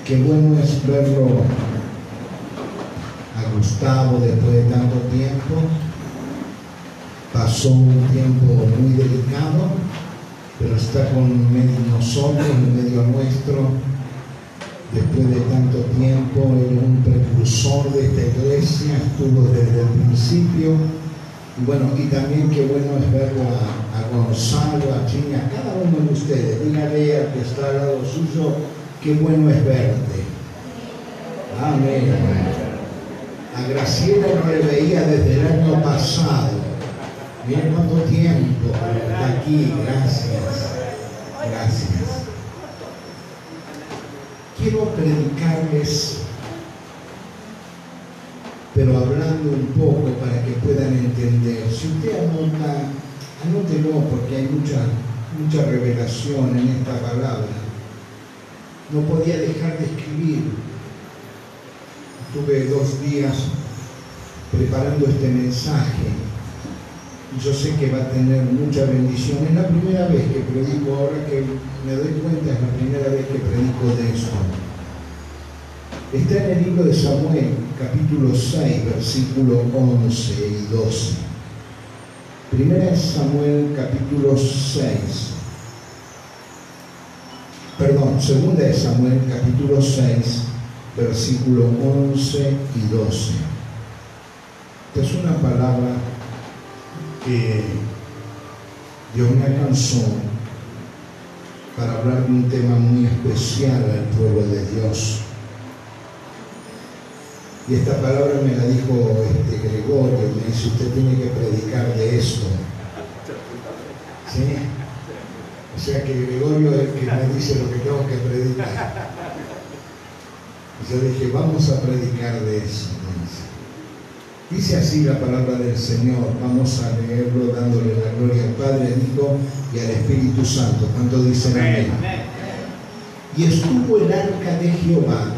Qué bueno es verlo a Gustavo después de tanto tiempo. Pasó un tiempo muy delicado, pero está con nosotros, en medio nuestro. Después de tanto tiempo, él es un precursor de esta iglesia, estuvo desde el principio. Y bueno, y también qué bueno es verlo a Gonzalo, a Chini, a cada uno de ustedes. Dígale al que está al lado suyo, qué bueno es verte. Amén. A Graciela no le veía desde el año pasado. Miren cuánto tiempo está aquí. Gracias. Gracias. Quiero predicarles, pero hablando un poco para que puedan entender. Si usted anota, anótelo porque hay mucha revelación en esta palabra. No podía dejar de escribir. Estuve 2 días preparando este mensaje. Yo sé que va a tener mucha bendición. Es la primera vez que predico, ahora que me doy cuenta, es la primera vez que predico de esto. Está en el libro de Samuel, capítulo 6, versículos 11 y 12. Primera es Samuel, capítulo 6. Perdón, segunda es Samuel, capítulo 6, versículos 11 y 12. Esta es una palabra que Dios me alcanzó para hablar de un tema muy especial al pueblo de Dios. Y esta palabra me la dijo Gregorio, me dice, usted tiene que predicar de esto. ¿Sí? O sea que Gregorio es el que me dice lo que tengo que predicar. Y yo dije, vamos a predicar de eso. Dice así la palabra del Señor. Vamos a leerlo dándole la gloria al Padre, al Hijo y al Espíritu Santo. ¿Cuánto dicen amén? Y estuvo el arca de Jehová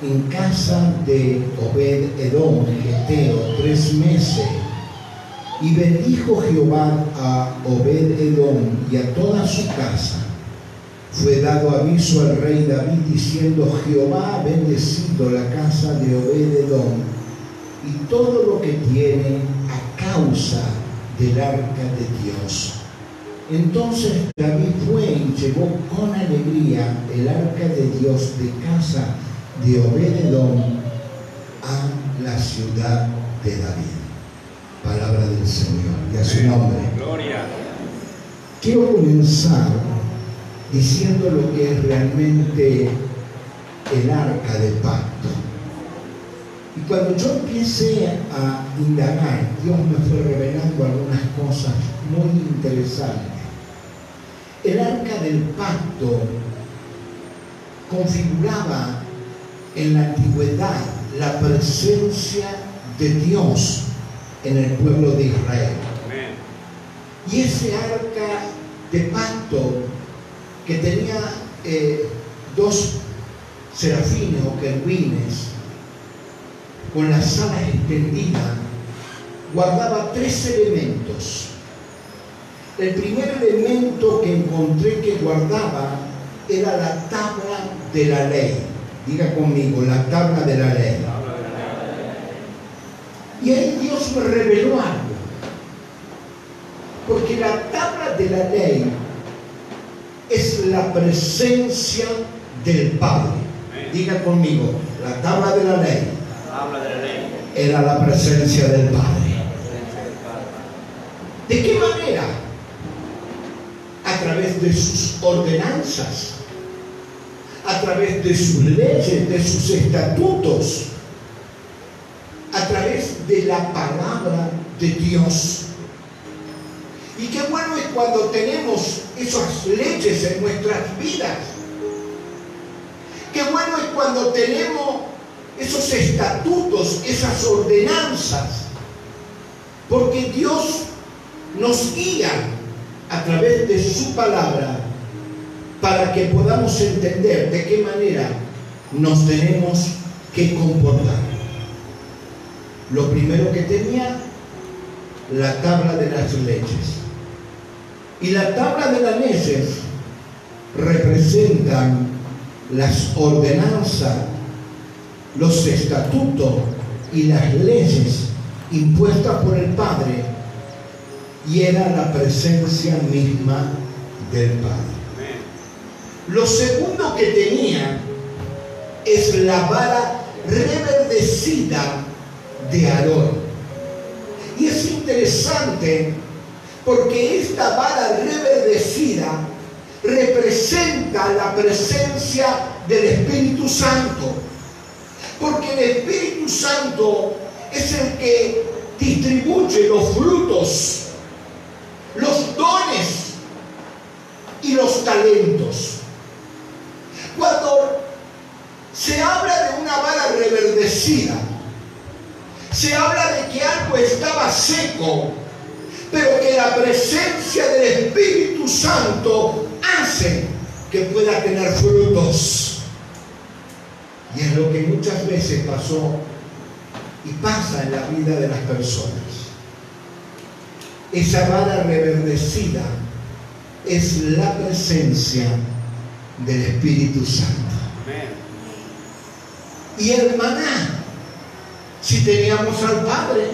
en casa de Obed-Edom, Geteo, 3 meses. Y bendijo Jehová a Obed-Edom y a toda su casa. Fue dado aviso al rey David diciendo, Jehová ha bendecido la casa de Obed-Edom y todo lo que tiene a causa del arca de Dios. Entonces David fue y llevó con alegría el arca de Dios de casa de Obed-Edom a la ciudad de David. Palabra del Señor y a su nombre. Gloria. Quiero comenzar diciendo lo que es realmente el arca del pacto. Y cuando yo empecé a indagar, Dios me fue revelando algunas cosas muy interesantes. El arca del pacto configuraba en la antigüedad la presencia de Dios en el pueblo de Israel. Amén. Y ese arca de pacto que tenía 2 serafines o querubines con las alas extendidas, guardaba 3 elementos. El primer elemento que encontré que guardaba era la tabla de la ley. Diga conmigo, la tabla de la ley. Y ahí Dios me reveló algo. Porque la tabla de la ley es la presencia del Padre. Diga conmigo, la tabla de la ley era la presencia del Padre. ¿De qué manera? A través de sus ordenanzas, a través de sus leyes, de sus estatutos, a través de la palabra de Dios. Y qué bueno es cuando tenemos esas leyes en nuestras vidas. Qué bueno es cuando tenemos esos estatutos, esas ordenanzas, porque Dios nos guía a través de su palabra para que podamos entender de qué manera nos tenemos que comportar. Lo primero que tenía, la tabla de las leyes. Y la tabla de las leyes representan las ordenanzas, los estatutos y las leyes impuestas por el Padre, y era la presencia misma del Padre. Lo segundo que tenía es la vara reverdecida de Aarón. Y es interesante porque esta vara reverdecida representa la presencia del Espíritu Santo. Porque el Espíritu Santo es el que distribuye los frutos, los dones y los talentos. Cuando se habla de una vara reverdecida, se habla de que algo estaba seco, pero que la presencia del Espíritu Santo hace que pueda tener frutos. Y es lo que muchas veces pasó y pasa en la vida de las personas. Esa vara reverdecida es la presencia del Espíritu Santo. Y el maná, si teníamos al Padre,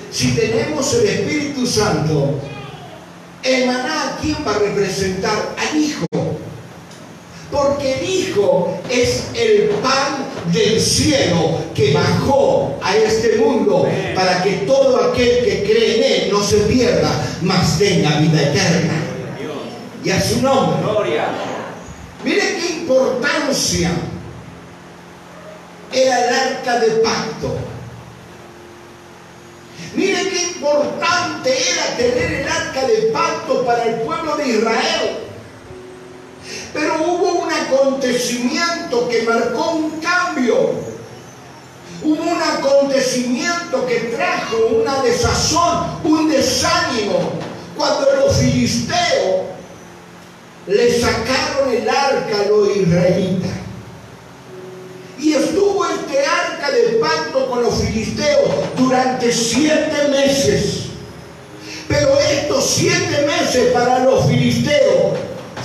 si tenemos el Espíritu Santo, el maná, ¿a quién va a representar? Al Hijo. Porque el Hijo es el pan del cielo que bajó a este mundo para que todo aquel que cree en Él no se pierda, mas tenga vida eterna. Y a su nombre. Gloria. Mire qué importancia era el arca de pacto. Mire qué importante era tener el arca de pacto para el pueblo de Israel. Pero hubo un acontecimiento que marcó un cambio. Hubo un acontecimiento que trajo una desazón, un desánimo, cuando los filisteos le sacaron el arca a los israelitas. Y estuvo este arca de pacto con los filisteos durante 7 meses. Pero estos 7 meses para los filisteos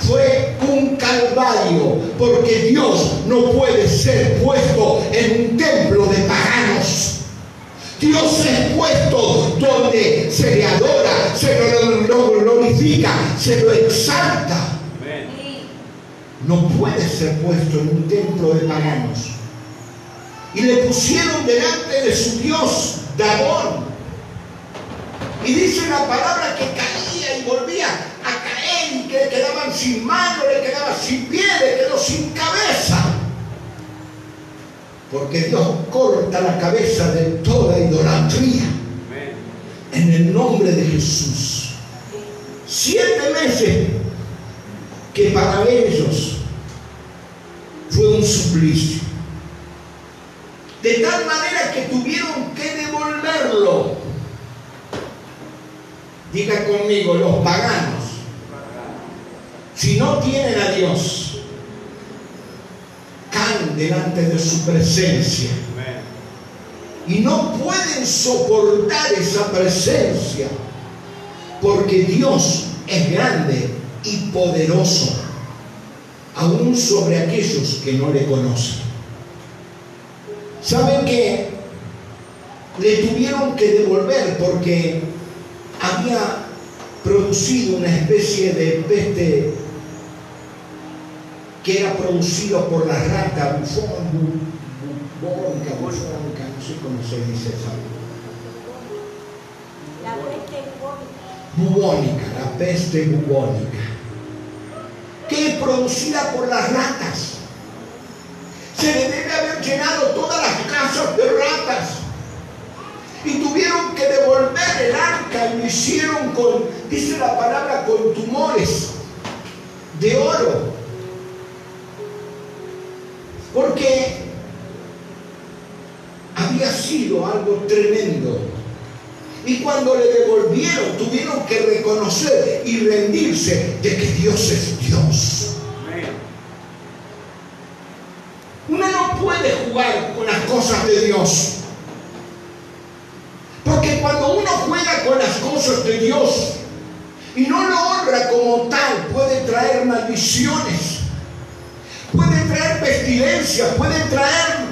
fue un calvario, porque Dios no puede ser puesto en un templo de paganos. Dios es puesto donde se le adora, se lo glorifica, se lo exalta. No puede ser puesto en un templo de paganos. Y le pusieron delante de su Dios Dagón. Y dice la palabra que caía y volvía a caer, y que le quedaban sin mano, le quedaba sin pie, le quedó sin cabeza. Porque Dios corta la cabeza de toda idolatría. En el nombre de Jesús. 7 meses que para ellos fue un suplicio. De tal manera que tuvieron que devolverlo. Diga conmigo, los paganos, si no tienen a Dios, caen delante de su presencia. Y no pueden soportar esa presencia, porque Dios es grande y poderoso, aún sobre aquellos que no le conocen. ¿Saben qué? Le tuvieron que devolver porque había producido una especie de peste que era producida por la rata bubónica, no sé cómo se dice eso. La peste bubónica. La peste bubónica, que es producida por las ratas. Se le debe haber llenado todas las casas de ratas. Y tuvieron que devolver el arca y lo hicieron con, dice la palabra, con tumores de oro. Porque había sido algo tremendo. Y cuando le devolvieron, tuvieron que reconocer y rendirse de que Dios es Dios. Uno no puede jugar con las cosas de Dios. Porque cuando uno juega con las cosas de Dios y no lo honra como tal, puede traer maldiciones, puede traer pestilencias, puede traer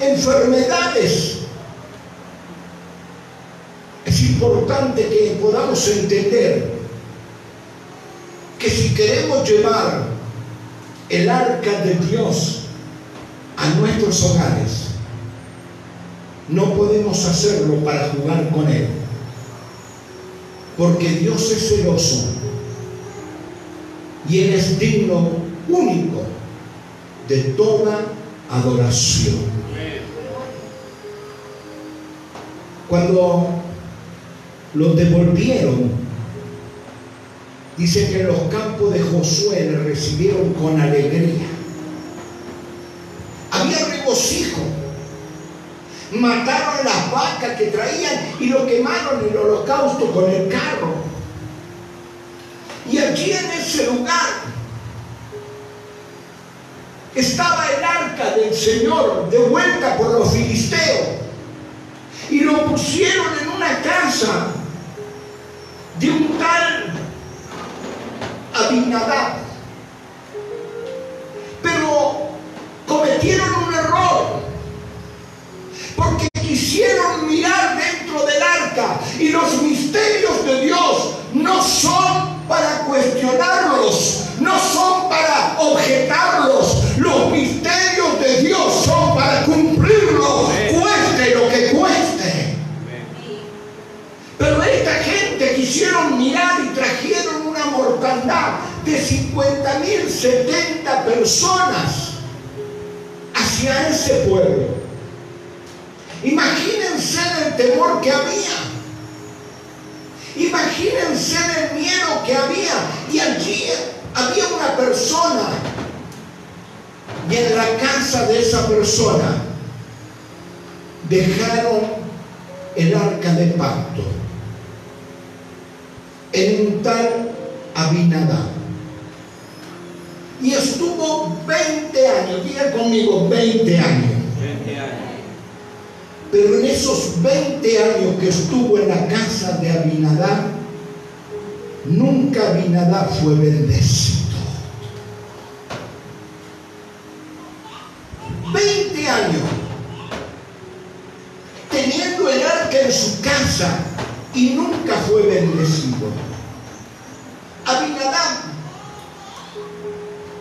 enfermedades. Es importante que podamos entender que si queremos llevar el arca de Dios a nuestros hogares, no podemos hacerlo para jugar con Él, porque Dios es celoso y Él es digno único de toda adoración. Cuando los devolvieron, dice que los campos de Josué le recibieron con alegría. Había regocijo. Mataron las vacas que traían y lo quemaron en el holocausto con el carro. Y allí en ese lugar estaba el arca del Señor de vuelta por los filisteos. Y lo pusieron en una casa de un tal Abinadab. Pero cometieron un error, porque quisieron mirar dentro del arca, y los misterios de Dios no son para cuestionarlos, no son para objetarlos. Los misterios de Dios son para cumplirlos, cueste lo que cueste. Pero esta gente quisieron mirar y trajeron una mortandad de 50,000, 70 personas hacia ese pueblo. Imagínense el temor que había, imagínense el miedo que había. Y allí había una persona, y en la casa de esa persona dejaron el arca de pacto en un tal Abinadab, y estuvo 20 años, diga conmigo, 20 años. Pero en esos 20 años que estuvo en la casa de Abinadab, nunca Abinadab fue bendecido. 20 años teniendo el arca en su casa y nunca fue bendecido. Abinadab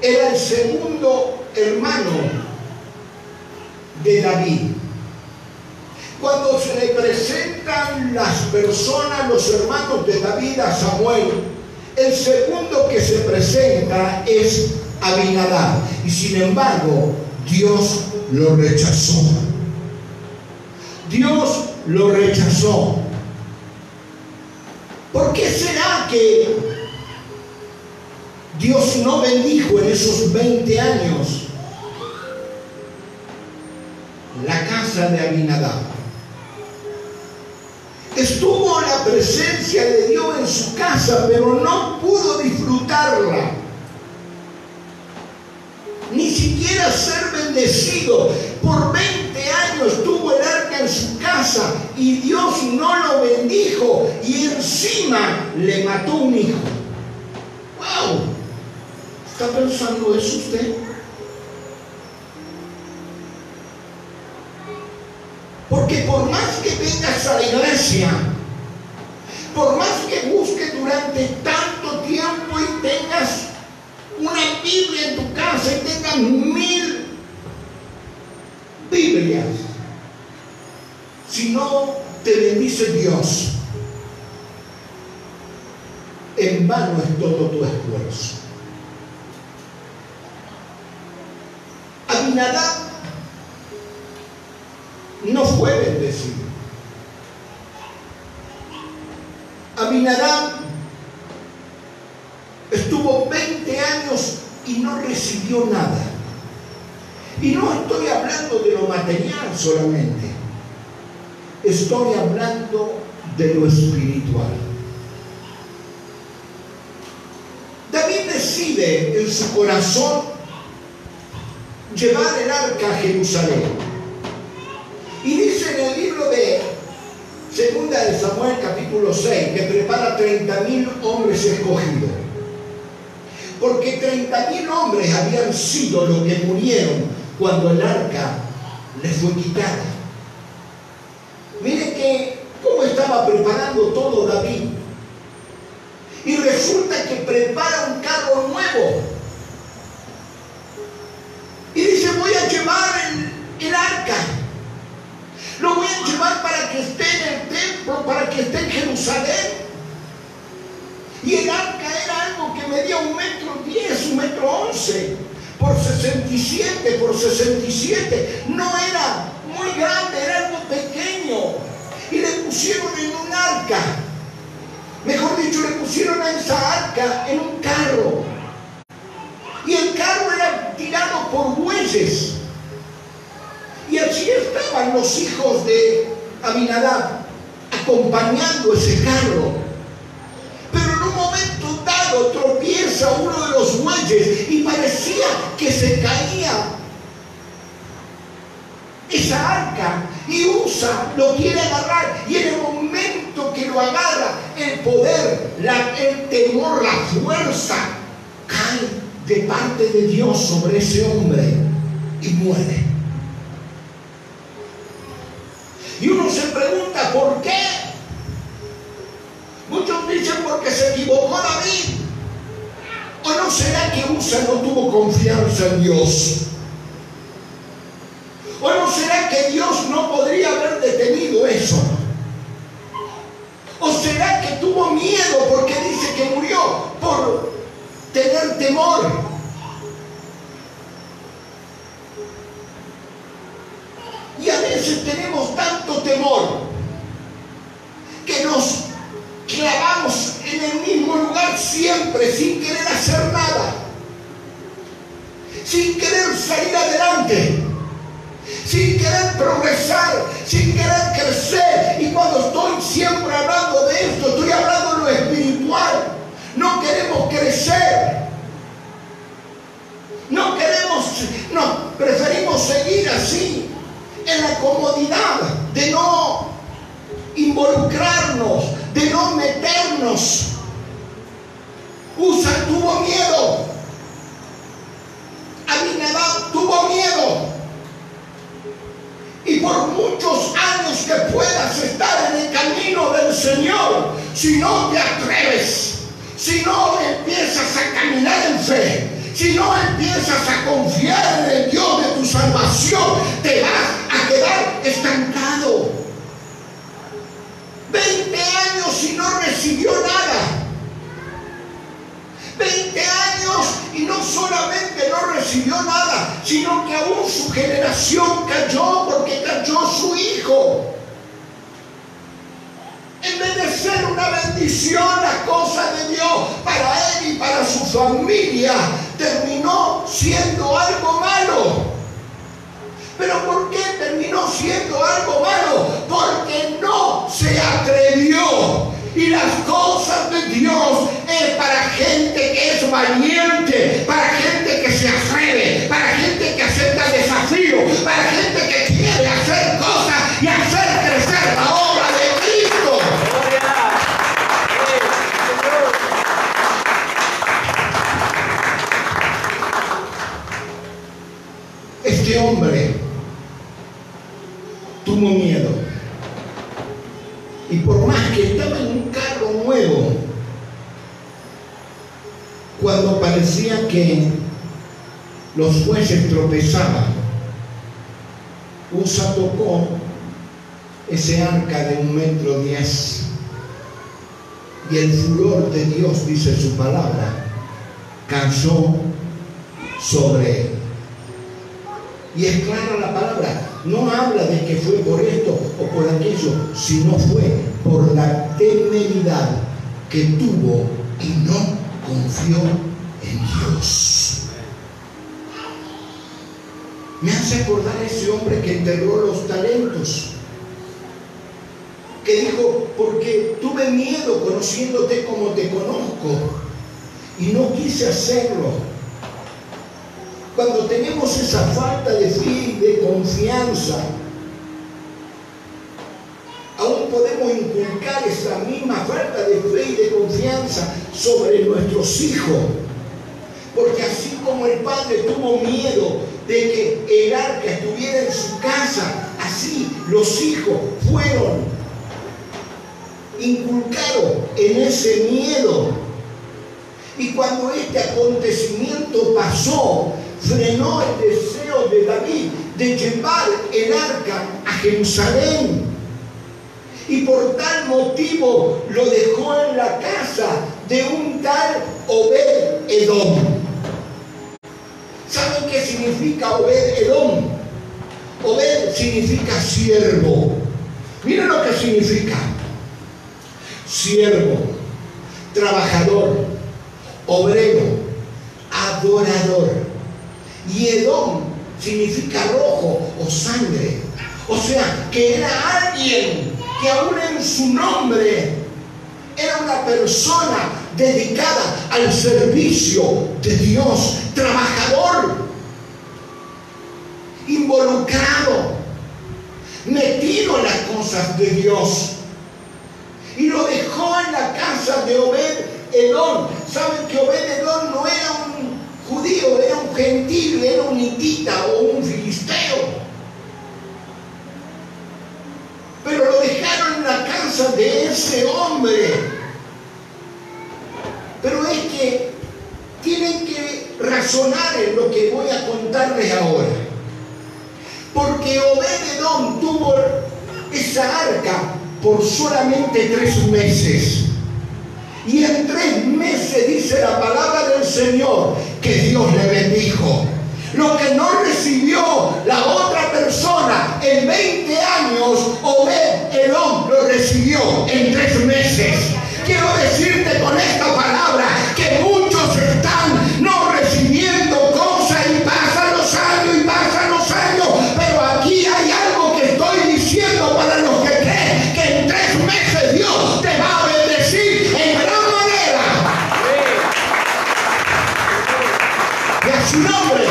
era el segundo hermano de David. Cuando se le presentan las personas, los hermanos de David a Samuel, el segundo que se presenta es Abinadab, y sin embargo Dios lo rechazó. Dios lo rechazó. ¿Por qué será que Dios no bendijo en esos 20 años la casa de Abinadab? Estuvo la presencia de Dios en su casa, pero no pudo disfrutarla, ni siquiera ser bendecido. Por 20 años tuvo el arca en su casa y Dios no lo bendijo, y encima le mató un hijo. ¡Wow! ¿Está pensando eso usted? Porque por más que vengas a la iglesia, por más que busques durante tanto tiempo y tengas una Biblia en tu casa y tengas 1000 Biblias, si no te bendice Dios, en vano es todo tu esfuerzo. Abinadab no fue bendecido. Abinadab estuvo 20 años y no recibió nada. Y no estoy hablando de lo material solamente, estoy hablando de lo espiritual. David decide en su corazón llevar el arca a Jerusalén. Y dice en el libro de Segunda de Samuel capítulo 6 que prepara 30,000 hombres escogidos. porque 30.000 hombres habían sido los que murieron cuando el arca les fue quitada. Mire que cómo estaba preparando todo David. Y resulta que prepara un carro nuevo. Y dice, voy a llevar el arca. Lo voy a llevar para que esté en el templo, para que esté en Jerusalén. Y el arca era algo que medía 1,10 metros, 1,11 metros, por 67 por 67. No era muy grande, era algo pequeño. Y le pusieron en un arca. Mejor dicho, le pusieron a esa arca en un carro. Y el carro era tirado por bueyes. Y allí estaban los hijos de Abinadab acompañando ese carro. Pero en un momento dado tropieza uno de los bueyes y parecía que se caía esa arca, y Usa lo quiere agarrar, y en el momento que lo agarra, el poder, el temor, la fuerza cae de parte de Dios sobre ese hombre y muere. Y uno se pregunta, ¿por qué? Muchos dicen porque se equivocó David. ¿O no será que Usa no tuvo confianza en Dios? ¿O no será que Dios no podría haber detenido eso? ¿O será que tuvo miedo porque dice que murió por tener temor? Y a veces tenemos tanto temor que nos clavamos en el mismo lugar siempre sin querer hacer nada, sin querer salir adelante, sin querer progresar, sin querer crecer. Y cuando estoy siempre hablando de esto, estoy hablando de lo espiritual. No queremos crecer, preferimos seguir así, en la comodidad de no involucrarnos, de no meternos. Usa tuvo miedo, Abinadab tuvo miedo. Y por muchos años que puedas estar en el camino del Señor, si no te atreves, si no empiezas a caminar en fe, si no empiezas a confiar en el Dios de tu salvación, te vas a quedar estancado. 20 años y no recibió nada. 20 años y no solamente no recibió nada, sino que aún su generación cayó porque cayó su hijo. En vez de ser una bendición la cosa de Dios para él y para su familia, terminó siendo algo malo. ¿Pero por qué terminó siendo algo malo? Porque no se atrevió. Y las cosas de Dios es para gente que es valiente, para gente que se atreve, para gente que acepta desafíos, para gente que quiere hacer cosas y hacer crecer la obra de Cristo. Este hombre tuvo miedo. Y por más que estaba en un carro nuevo, cuando parecía que los jueces tropezaban, Usa tocó ese arca de 1,10 metros, y el furor de Dios, dice su palabra, cayó sobre él. Y es clara la palabra, no habla de que fue por esto o por aquello, sino fue por la temeridad que tuvo y no confió en Dios. Me hace acordar a ese hombre que enterró los talentos, que dijo, porque tuve miedo conociéndote como te conozco y no quise hacerlo. Cuando tenemos esa falta de fe y de confianza, aún podemos inculcar esa misma falta de fe y de confianza sobre nuestros hijos. padre tuvo miedo de que el arca estuviera en su casa. Así los hijos fueron inculcados en ese miedo. Y cuando este acontecimiento pasó, frenó el deseo de David de llevar el arca a Jerusalén. Y por tal motivo lo dejó en la casa de un tal Obed-Edom. ¿Saben qué significa Obed-Edom? Obed significa siervo. Miren lo que significa: siervo, trabajador, obrero, adorador. Y Edom significa rojo o sangre. O sea, que era alguien que aún en su nombre era una persona dedicada al servicio de Dios, trabajador, involucrado, metido en las cosas de Dios. Y lo dejó en la casa de Obed-Edom. ¿Saben que Obed-Edom no era un judío, era un gentil, era un hitita o un filisteo? Pero lo dejaron en la casa de ese hombre. Pero es que tienen que razonar en lo que voy a contarles ahora. Porque Obed-Edom tuvo esa arca por solamente 3 meses. Y en 3 meses dice la palabra del Señor que Dios le bendijo. Lo que no recibió la otra persona en 20 años, Obed-Edom lo recibió en 3 meses. Quiero decirte con esta palabra que muchos están no recibiendo cosas y pasan los años, pero aquí hay algo que estoy diciendo para los que creen que en 3 meses Dios te va a bendecir en gran manera. Y a su nombre.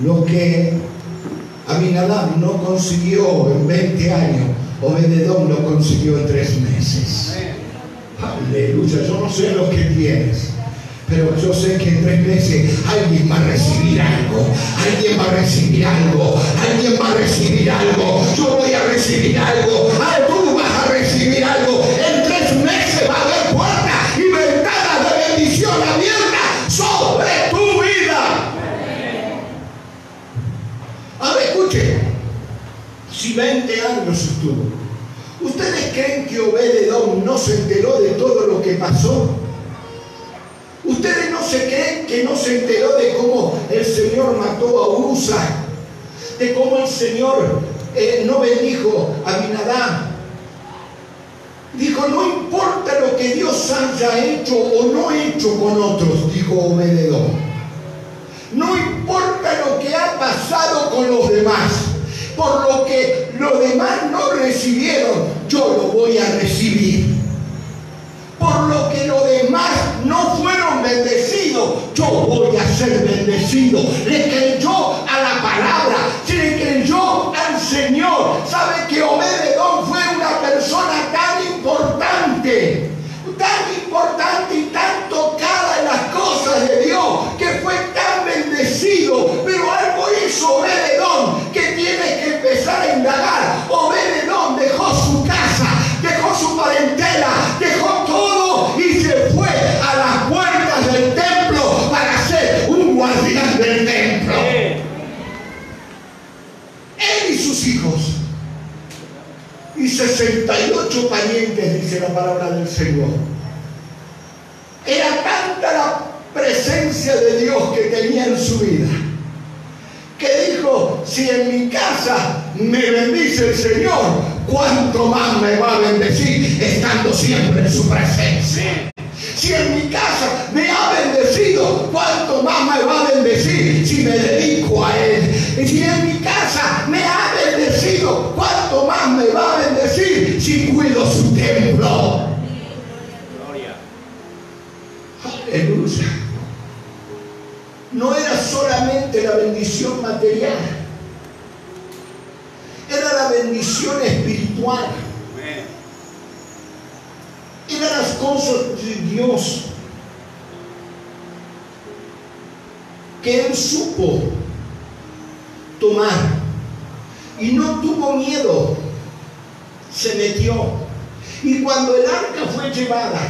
Lo que Abinadab no consiguió en 20 años, Obed-Edom lo consiguió en 3 meses. Aleluya. Yo no sé lo que tienes, pero yo sé que en 3 meses alguien va a recibir algo. Alguien va a recibir algo. Alguien va a recibir algo. Yo voy a recibir algo. Tú vas a recibir algo. En 3 meses va a haber puertas y ventanas de bendición abiertas sobre tu vida. Ahora escuchen, si 20 años estuvo, ¿ustedes creen que Obed-Edom no se enteró de todo lo que pasó? ¿Ustedes no se creen que no se enteró de cómo el Señor mató a Usa? De cómo el Señor no bendijo a Abinadab. Dijo, no importa lo que Dios haya hecho o no hecho con otros, dijo Obed-Edom. No importa lo que ha pasado con los demás, por lo que los demás no recibieron, yo lo voy a recibir. Por lo que los demás no fueron bendecidos, yo voy a ser bendecido. Le creyó a la palabra, se le creyó al Señor. ¿Sabe que Obed-Edom fue una persona tan importante y tan tocada en las cosas de Dios, que fue tan bendecido? Pero algo hizo Obed-Edom que tiene que empezar a indagar. Obed-Edom dejó su casa, dejó su parentela, dejó todo y se fue a las puertas del templo para ser un guardián del templo. Él y sus hijos y 68 parientes, dice la palabra del Señor. Era tanta la presencia de Dios que tenía en su vida, que dijo, si en mi casa me bendice el Señor, ¿cuánto más me va a bendecir estando siempre en su presencia? Si en mi casa me ha bendecido, ¿cuánto más me va a bendecir si me dedico a Él? Si en mi casa me ha bendecido, ¿cuánto más me va a bendecir si cuido su templo? Aleluya. No era solamente la bendición material, era la bendición espiritual. Eran las cosas de Dios. que él supo tomar y no tuvo miedo, se metió. Y cuando el arca fue llevada,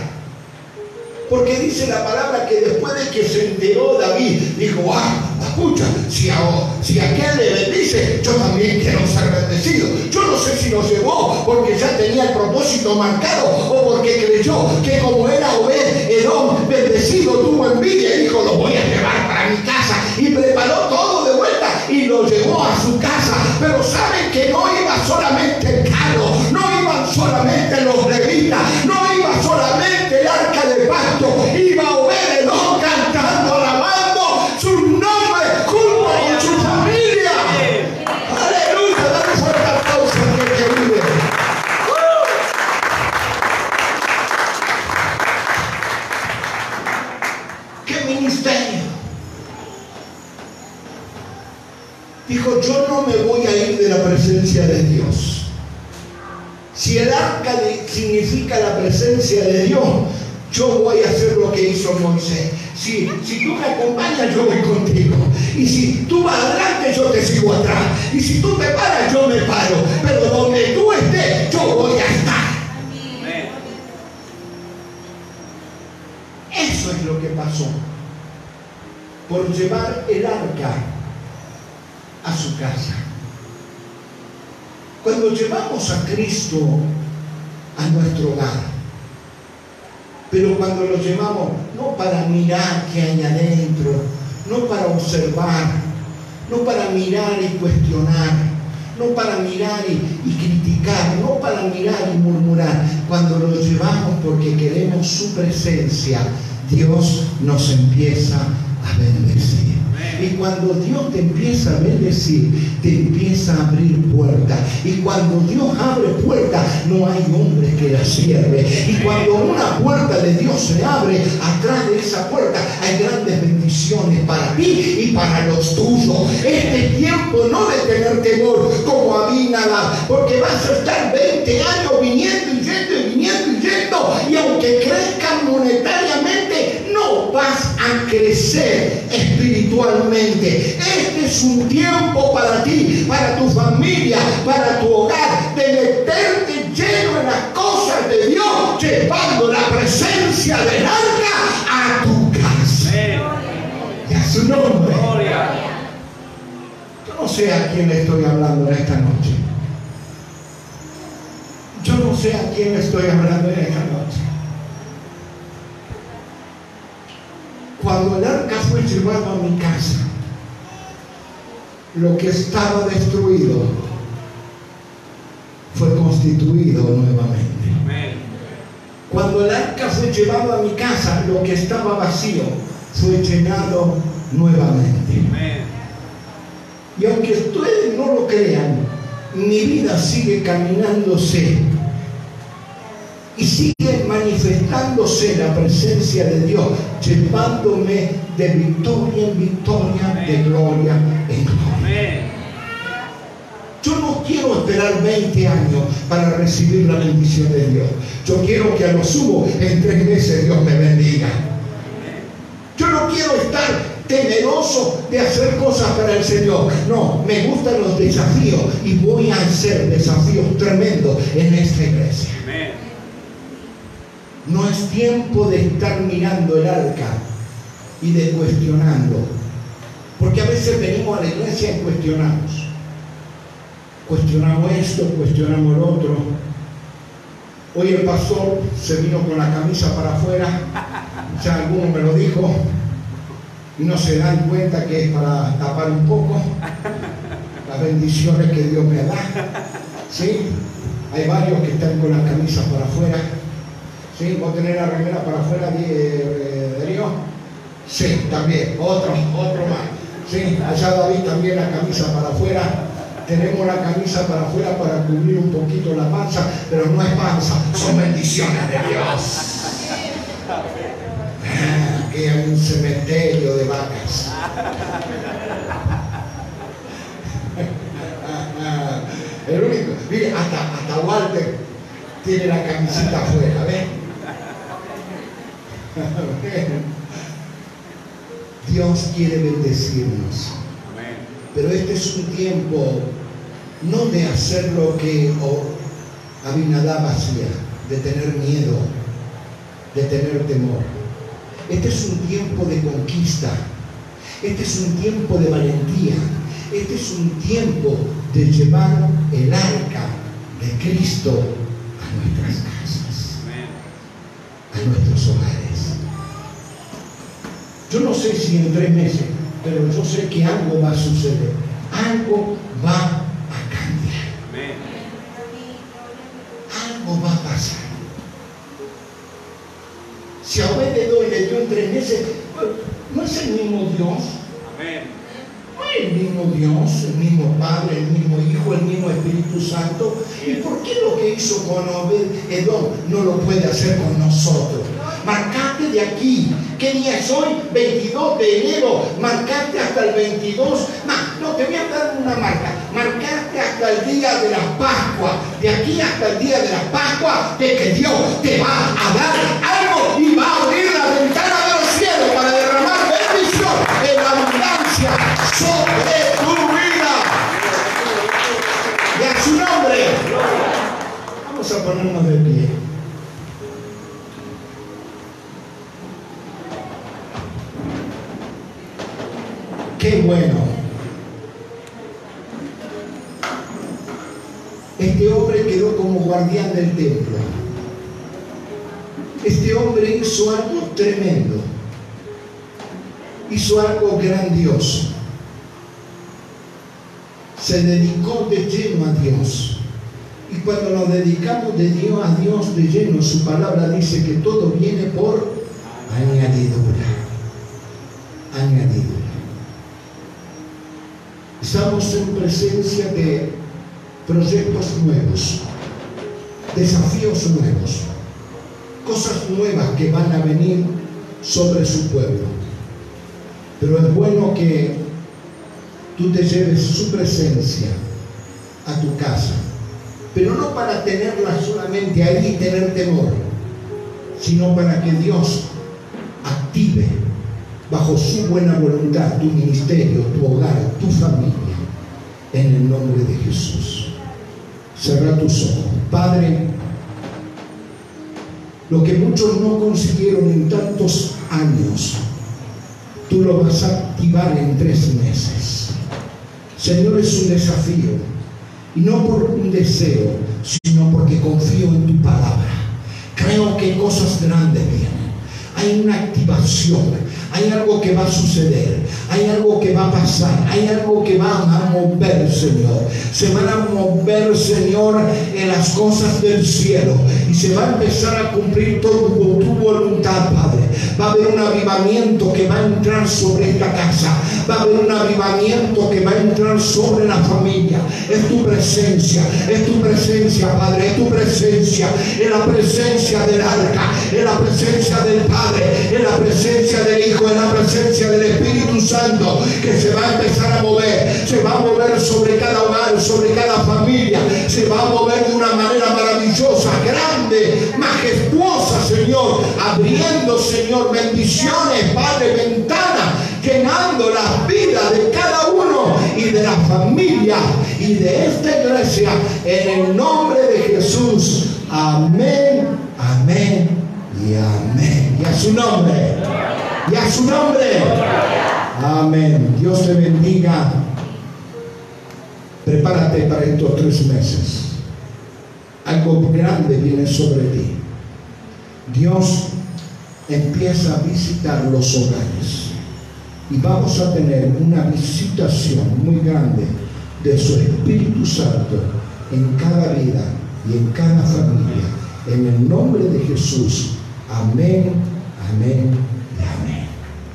porque dice la palabra que después de que se enteró David, dijo: escucha, si aquel le bendice, yo también quiero ser bendecido. Yo no sé si lo llevó porque ya tenía el propósito marcado o porque creyó que como era Obed-Edom bendecido, tuvo envidia y dijo: lo voy a llevar para mi casa, y preparó todo de vuelta y lo llevó a su casa. Pero saben que no iba solamente el carro, no iban solamente los levitas, no iba solamente el arca de pacto, iba Obed-Edom cantando, alabando su nombre junto con su familia. Aleluya, dame un fuerte aplauso que vive. ¡Qué ministerio! Dijo: yo no me voy a ir de la presencia de Dios. Si el arca significa la presencia de Dios, yo voy a hacer lo que hizo Moisés. Si tú me acompañas, yo voy contigo. Y si tú vas adelante, yo te sigo atrás. Y si tú te paras, yo me paro. Pero donde tú estés, yo voy a estar. Eso es lo que pasó por llevar el arca a su casa. Cuando llevamos a Cristo a nuestro hogar, pero cuando lo llevamos no para mirar qué hay adentro, no para observar, no para mirar y cuestionar, no para mirar y criticar, no para mirar y murmurar, cuando lo llevamos porque queremos su presencia, Dios nos empieza a bendecir. Y cuando Dios te empieza a bendecir, te empieza a abrir puertas. Y cuando Dios abre puertas, no hay hombre que la cierre. Y cuando una puerta de Dios se abre, atrás de esa puerta hay grandes bendiciones para ti y para los tuyos. Este tiempo no de tener temor como Abinadab, porque vas a estar 20 años viniendo y yendo y viniendo y yendo. Y aunque crezcan monetariamente, no vas a crecer espiritualmente. Este es un tiempo para ti, para tu familia, para tu hogar, de meterte lleno en las cosas de Dios, llevando la presencia del arca a tu casa. Y a su nombre. Yo no sé a quién le estoy hablando en esta noche. Yo no sé a quién le estoy hablando en esta noche. Cuando el arca fue llevado a mi casa, lo que estaba destruido fue constituido nuevamente. Cuando el arca fue llevado a mi casa, lo que estaba vacío fue llenado nuevamente. Y aunque ustedes no lo crean, mi vida sigue caminándose y sigue manifestándose la presencia de Dios, llevándome de victoria en victoria, de gloria en gloria. Yo no quiero esperar 20 años para recibir la bendición de Dios. Yo quiero que a lo sumo en 3 meses Dios me bendiga. Yo no quiero estar temeroso de hacer cosas para el Señor. No, me gustan los desafíos y voy a hacer desafíos tremendos en esta iglesia. No es tiempo de estar mirando el arca y de cuestionando, porque a veces venimos a la iglesia y cuestionamos esto, cuestionamos lo otro. Hoy el pastor se vino con la camisa para afuera, ya alguno me lo dijo, y no se dan cuenta que es para tapar un poco las bendiciones que Dios me da. ¿Sí? Hay varios que están con la camisa para afuera. ¿Sí? ¿Vos tenés la remera para afuera de Dios? Sí, también. Otro más. ¿Sí? Allá David también la camisa para afuera. Tenemos la camisa para afuera para cubrir un poquito la panza, pero no es panza, son bendiciones de Dios. Aquí hay un cementerio de vacas. El único, mire, hasta Walter tiene la camisita afuera, ¿ven? Dios quiere bendecirnos. Pero este es un tiempo no de hacer lo que Abinadab hacía, de tener miedo, de tener temor. Este es un tiempo de conquista. Este es un tiempo de valentía. Este es un tiempo de llevar el arca de Cristo a nuestras casas, a nuestros hogares. Yo no sé si en 3 meses, pero yo sé que algo va a suceder. Algo va a cambiar. Algo va a pasar. Si a Obed-Edom le dio en 3 meses, ¿no es el mismo Dios? No es el mismo Dios, el mismo Padre, el mismo Hijo, el mismo Espíritu Santo. ¿Y por qué lo que hizo con Obed-Edom no lo puede hacer con nosotros? Marcate de aquí. ¿Qué día es hoy? 22 de enero. Marcate hasta el 22. No, te voy a dar una marca. Marcate hasta el día de la Pascua. De aquí hasta el día de la Pascua, de que Dios te va a dar algo y va a abrir la ventana de los cielos para derramar bendición en abundancia sobre tu vida. Y a su nombre. Vamos a ponernos de pie. ¡Qué bueno! Este hombre quedó como guardián del templo. Este hombre hizo algo tremendo. Hizo algo grandioso. Se dedicó de lleno a Dios. Y cuando nos dedicamos a Dios de lleno, su palabra dice que todo viene por añadidura. Añadidura. Estamos en presencia de proyectos nuevos, desafíos nuevos, cosas nuevas que van a venir sobre su pueblo. Pero es bueno que tú te lleves su presencia a tu casa, pero no para tenerla solamente ahí y tener temor, sino para que Dios active bajo su buena voluntad tu ministerio, tu hogar, tu familia, en el nombre de Jesús. Cerra tus ojos. Padre, lo que muchos no consiguieron en tantos años, tú lo vas a activar en 3 meses. Señor, es un desafío, y no por un deseo, sino porque confío en tu palabra. Creo que cosas grandes vienen. Hay una activación. Hay algo que va a suceder, hay algo que va a pasar, hay algo que va a mover, Señor. Se van a mover, Señor, en las cosas del cielo y se va a empezar a cumplir todo con tu voluntad, Padre. Va a haber un avivamiento que va a entrar sobre esta casa, va a haber un avivamiento que va a entrar sobre la familia. Es tu presencia, Padre, es tu presencia, es la presencia del arca, es la presencia del Padre, es la presencia del Hijo, en la presencia del Espíritu Santo, que se va a empezar a mover, se va a mover sobre cada hogar, sobre cada familia, se va a mover de una manera maravillosa, grande, majestuosa, Señor, abriendo, Señor, bendiciones, Padre, ventanas, llenando las vidas de cada uno y de la familia y de esta iglesia, en el nombre de Jesús. Amén, amén y amén. Y a su nombre. Y a su nombre. Amén. Dios te bendiga. Prepárate para estos 3 meses. Algo grande viene sobre ti. Dios empieza a visitar los hogares. Y vamos a tener una visitación muy grande de su Espíritu Santo en cada vida y en cada familia. En el nombre de Jesús. Amén, amén.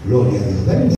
Gloria a Dios.